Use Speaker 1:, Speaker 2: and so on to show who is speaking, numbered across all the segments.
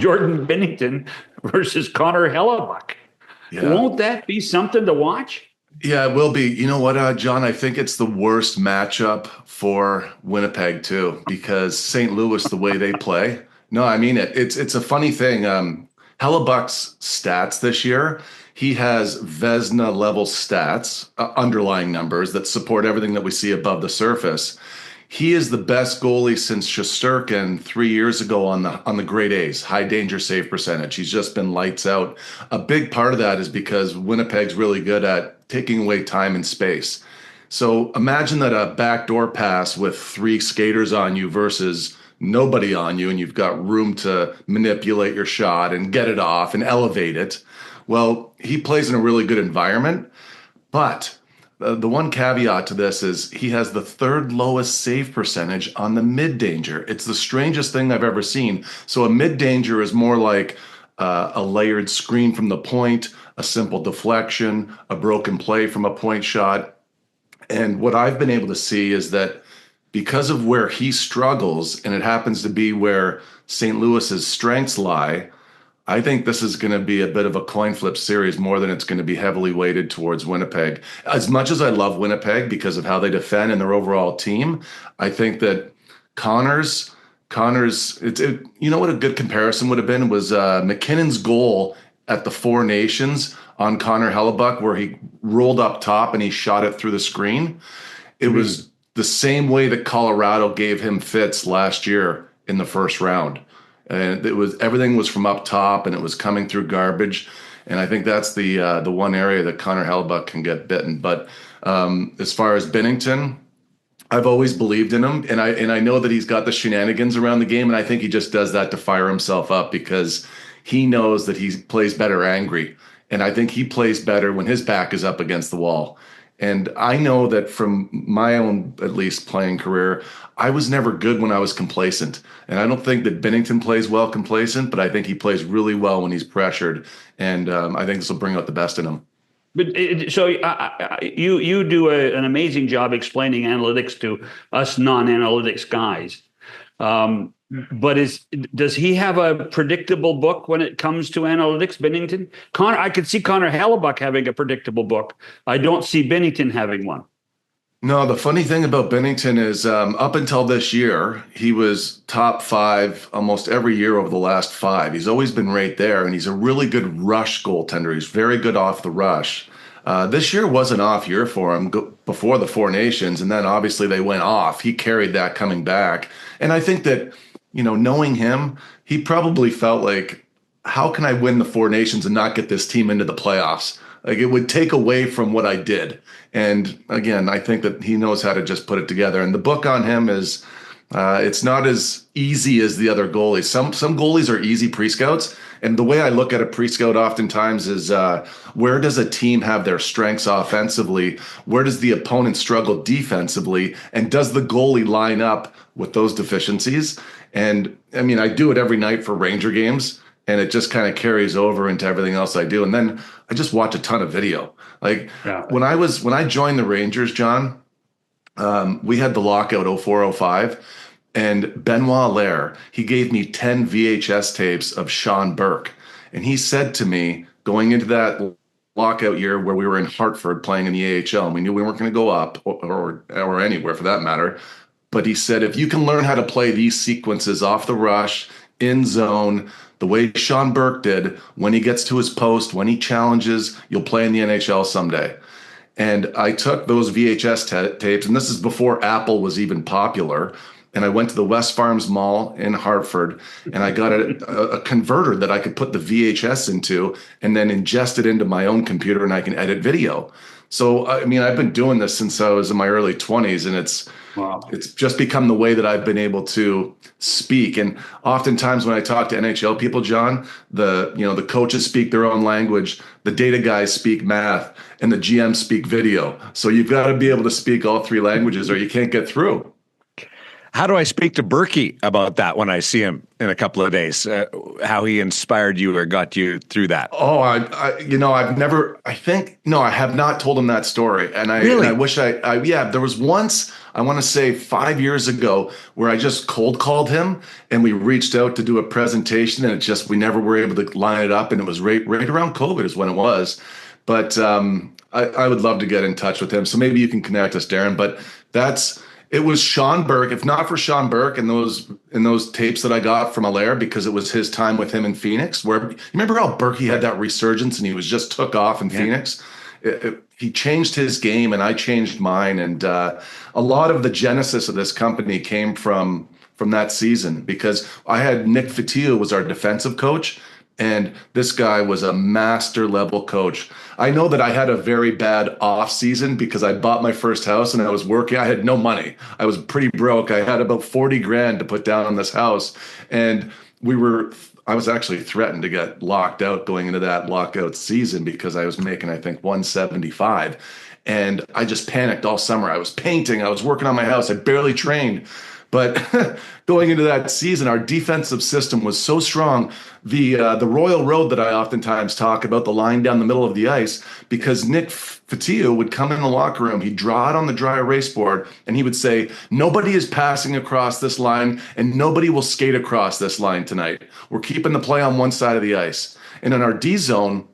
Speaker 1: Jordan Binnington versus Connor Hellebuyck.
Speaker 2: Yeah.
Speaker 1: Won't that be something to watch?
Speaker 2: Yeah, it will be. You know what, John? I think it's the worst matchup for Winnipeg too, because St. Louis, the way they play. No, I mean it. It's a funny thing. Hellebuck's stats this year, he has Vesna level stats, underlying numbers that support everything that we see above the surface. He is the best goalie since Shesterkin 3 years ago on the grade A's, high danger save percentage. He's just been lights out. A big part of that is because Winnipeg's really good at taking away time and space. So imagine that a backdoor pass with three skaters on you versus nobody on you, and you've got room to manipulate your shot and get it off and elevate it. Well, he plays in a really good environment, but the one caveat to this is he has the third lowest save percentage on the mid danger. It's the strangest thing I've ever seen. So a mid danger is more like a layered screen from the point, a simple deflection, a broken play from a point shot. And what I've been able to see is that because of where he struggles, and it happens to be where St. Louis's strengths lie, I think this is going to be a bit of a coin flip series more than it's going to be heavily weighted towards Winnipeg. As much as I love Winnipeg because of how they defend and their overall team, I think that Connor's, you know what a good comparison would have been was McKinnon's goal at the Four Nations on Connor Hellebuyck, where he rolled up top and he shot it through the screen. It was the same way that Colorado gave him fits last year in the first round. And it was everything was from up top, and it was coming through garbage. And I think that's the one area that Connor Hellebuyck can get bitten. But as far as Binnington, I've always believed in him, and I know that he's got the shenanigans around the game, and I think he just does that to fire himself up because he knows that he plays better angry, and I think he plays better when his back is up against the wall. And I know that from my own, at least, playing career, I was never good when I was complacent. And I don't think that Binnington plays well complacent, but I think he plays really well when he's pressured. And I think this will bring out the best in him.
Speaker 1: But you do an amazing job explaining analytics to us non-analytics guys. But does he have a predictable book when it comes to analytics, Binnington? I could see Connor Hellebuyck having a predictable book. I don't see Binnington having one.
Speaker 2: No, the funny thing about Binnington is up until this year, he was top five almost every year over the last five. He's always been right there, and he's a really good rush goaltender. He's very good off the rush. This year was an off year for him before the Four Nations, and then obviously they went off. He carried that coming back. And I think that, knowing him, he probably felt like, how can I win the Four Nations and not get this team into the playoffs? Like, it would take away from what I did. And again, I think that he knows how to just put it together. And the book on him is, it's not as easy as the other goalies. Some goalies are easy pre-scouts. And the way I look at a pre-scout oftentimes is where does a team have their strengths offensively? Where does the opponent struggle defensively? And does the goalie line up with those deficiencies? And I mean, I do it every night for Ranger games, and it just kind of carries over into everything else I do. And then I just watch a ton of video. Like when I joined the Rangers, John, we had the lockout 04-05. And Benoit Allaire, he gave me 10 VHS tapes of Sean Burke. And he said to me, going into that lockout year where we were in Hartford playing in the AHL, and we knew we weren't going to go up or anywhere for that matter. But he said, if you can learn how to play these sequences off the rush, in zone, the way Sean Burke did, when he gets to his post, when he challenges, you'll play in the NHL someday. And I took those VHS tapes, and this is before Apple was even popular. And I went to the West Farms Mall in Hartford, and I got a converter that I could put the VHS into and then ingest it into my own computer, and I can edit video. So, I mean, I've been doing this since I was in my early 20s, and it's just become the way that I've been able to speak. And oftentimes when I talk to NHL people, John, the coaches speak their own language, the data guys speak math, and the GMs speak video. So you've got to be able to speak all three languages or you can't get through.
Speaker 3: How do I speak to Berkey about that when I see him in a couple of days? How he inspired you or got you through that?
Speaker 2: Oh, I have not told him that story. And
Speaker 3: really?
Speaker 2: And I wish there was once I want to say 5 years ago, where I just cold called him and we reached out to do a presentation, and we never were able to line it up. And it was right around COVID is when it was. But I would love to get in touch with him. So maybe you can connect us, Darren. But it was Sean Burke. If not for Sean Burke and those tapes that I got from Allaire, because it was his time with him in Phoenix, where you remember how Berkey had that resurgence and he was just took off in Phoenix. He changed his game and I changed mine. And a lot of the genesis of this company came from that season, because I had Nick Fatio was our defensive coach. And this guy was a master level coach. I know that I had a very bad off season because I bought my first house and I was working. I had no money. I was pretty broke. I had about 40 grand to put down on this house. And I was actually threatened to get locked out going into that lockout season because I was making, I think, 175. And I just panicked all summer. I was painting. I was working on my house. I barely trained. But going into that season, our defensive system was so strong. The Royal Road that I oftentimes talk about, the line down the middle of the ice, because Nick Fatio would come in the locker room, he'd draw it on the dry erase board, and he would say, nobody is passing across this line, and nobody will skate across this line tonight. We're keeping the play on one side of the ice. And in our D zone,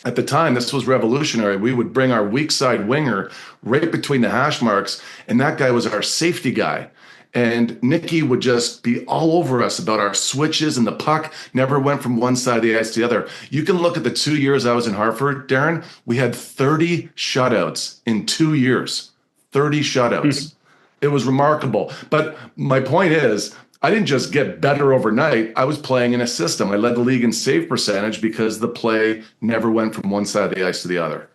Speaker 2: at the time, this was revolutionary. We would bring our weak side winger right between the hash marks, and that guy was our safety guy. And Nicky would just be all over us about our switches, and the puck never went from one side of the ice to the other. You can look at the 2 years I was in Hartford, Darren. We had 30 shutouts in 2 years. 30 shutouts. It was remarkable. But my point is, I didn't just get better overnight. I was playing in a system. I led the league in save percentage because the play never went from one side of the ice to the other.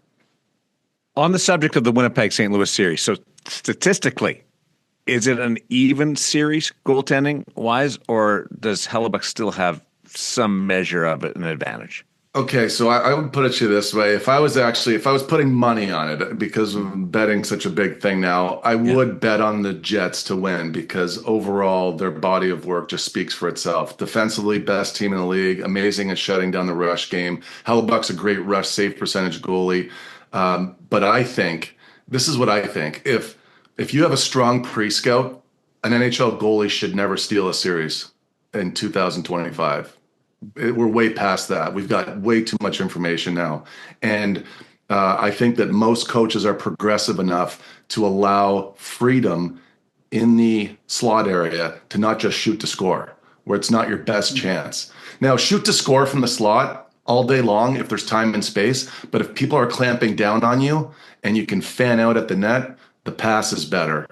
Speaker 3: On the subject of the Winnipeg St. Louis series, so statistically, is it an even series goaltending wise, or does Hellebuyck still have some measure of it an advantage?
Speaker 2: Okay, so I would put it to you this way. If I was putting money on it, because of betting such a big thing now, I would bet on the Jets to win, because overall their body of work just speaks for itself. Defensively, best team in the league, amazing at shutting down the rush game. Hellebuyck's a great rush save percentage goalie. But I think, this is what I think. If you have a strong pre-scout, an NHL goalie should never steal a series in 2025. We're way past that. We've got way too much information now. And I think that most coaches are progressive enough to allow freedom in the slot area to not just shoot to score, where it's not your best chance. Now, shoot to score from the slot all day long if there's time and space. But if people are clamping down on you and you can fan out at the net, the pass is better.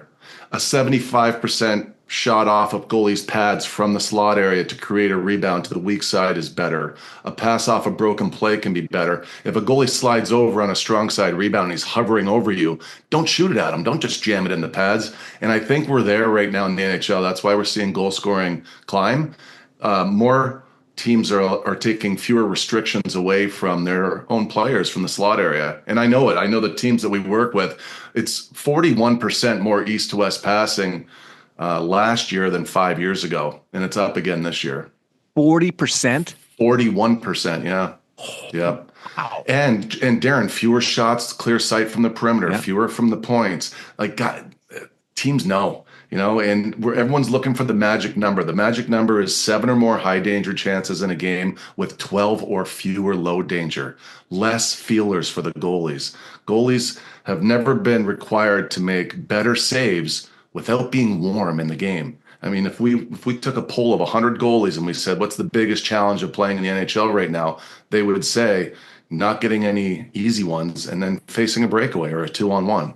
Speaker 2: A 75% shot off of goalie's pads from the slot area to create a rebound to the weak side is better. A pass off a broken play can be better. If a goalie slides over on a strong side rebound and he's hovering over you, don't shoot it at him. Don't just jam it in the pads. And I think we're there right now in the NHL. That's why we're seeing goal scoring climb. More teams are taking fewer restrictions away from their own players from the slot area. And I know it. I know the teams that we work with, it's 41% more east to west passing last year than 5 years ago. And it's up again this year.
Speaker 3: 40%?
Speaker 2: 41%, yeah. Yeah. Wow. And Darren, fewer shots, clear sight from the perimeter, fewer from the points. Like, God, teams know. And everyone's looking for the magic number. The magic number is 7 or more high danger chances in a game with 12 or fewer low danger. Less feelers for the goalies. Goalies have never been required to make better saves without being warm in the game. I mean, if we took a poll of 100 goalies and we said, what's the biggest challenge of playing in the NHL right now? They would say not getting any easy ones and then facing a breakaway or a 2-on-1.